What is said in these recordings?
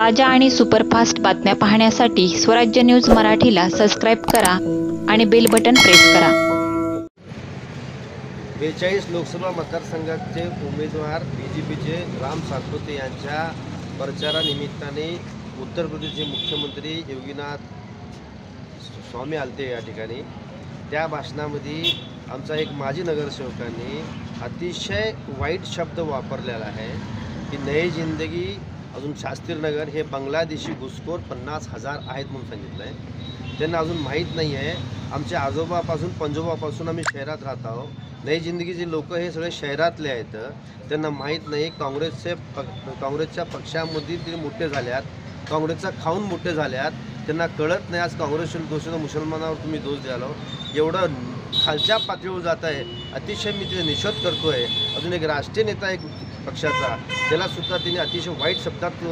ताज्या आणि सुपरफास्ट बातम्या पाहण्यासाठी स्वराज्य न्यूज मराठीला सबस्क्राईब करा आणि बेल बटन प्रेस करा। 42 लोकसभा मतदारसंघाचे उमेदवार बीजेपीचे राम सातपुते यांच्या प्रचारानिमित्ताने उत्तर प्रदेशचे मुख्यमंत्री योगीनाथ स्वामी आलते या ठिकाणी। त्या भाषणामध्ये आमचा एक माजी नगरसेवकांनी अतिशय वाईट शब्द वापरलेला आहे की नई जिंदगी अजून शास्त्रीनगर हे बांगलादेशी घुसखोर 50,000 आहेत म्हणून सांगितलं आहे। त्यांना अजून माहीत नाही आहे आमच्या आजोबापासून पंजोबापासून आम्ही शहरात राहत आहोत। नई जिंदगीचे लोक हे सगळे शहरातले आहेत, त्यांना माहीत नाही काँग्रेसच्या पक्षामध्ये ते मोठे झाल्यात, काँग्रेसचा खाऊन मोठे झाल्यात, त्यांना कळत नाही। आज काँग्रेस दोष मुसलमानावर तुम्ही दोष द्याल, एवढं खालच्या पातळीवर जात आहे। अतिशय मी तिथे निषेध करतो आहे। अजून एक राष्ट्रीय नेता एक पक्षाचा त्यालासुद्धा तिने अतिशय वाईट शब्दात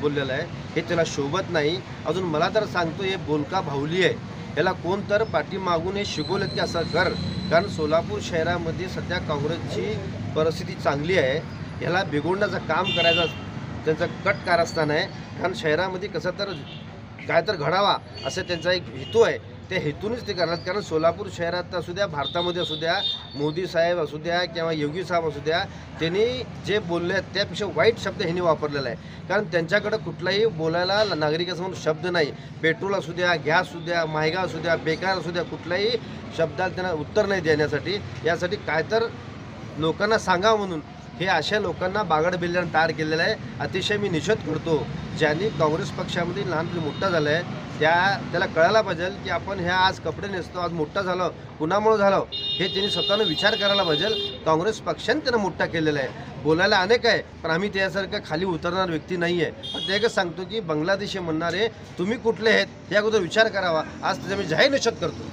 बोललेलं आहे, हे त्याला शोभत नाही। अजून मला तर सांगतो हे बोलका भावली आहे, याला कोण तर पाठीमागून हे शिकवलं की असं कर, कारण सोलापूर शहरामध्ये सध्या काँग्रेसची परिस्थिती चांगली आहे। याला बिघडण्याचं काम करायचं त्यांचा कट कारस्थान आहे, कारण शहरामध्ये कसं तर काय तर घडावा असं त्यांचा एक हेतू आहे। ते हेतूनच ते करतात, कारण सोलापूर शहरात असू द्या, भारतामध्ये असू द्या, मोदी साहेब असू द्या किंवा योगी साहेब असू द्या, त्यांनी जे बोलले आहेत त्यापेक्षा वाईट शब्द ह्यांनी वापरलेला आहे। कारण त्यांच्याकडं कुठलाही बोलायला नागरिकांसमोर शब्द नाही। पेट्रोल असू द्या, गॅस असू द्या, महागाई असू द्या, बेकार असू द्या, कुठल्याही शब्दाला त्यांना उत्तर नाही देण्यासाठी, यासाठी काय तर लोकांना सांगावं म्हणून हे अशा लोकांना बागड बिल्ल्यानं तयार केलेलं आहे। अतिशय मी निषेध करतो, ज्यांनी काँग्रेस पक्षामध्ये लहानपणी मोठा झाला आहे त्याला कळायला पाहिजे की आपण ह्या आज कपडे नेसतो, आज मोठा झालो कुणामुळे झालो हे त्यांनी स्वतःनं विचार करायला पाहिजे। काँग्रेस पक्षाने त्यांना मोठा केलेला आहे, बोलायला अनेक आहे, पण आम्ही त्यासारखं खाली उतरणार व्यक्ती नाही आहे। फक्त एकच सांगतो की बांगलादेशी म्हणणारे तुम्ही कुठले आहेत या अगोदर विचार करावा। आज त्याचा मी जाहीर निषेध करतो।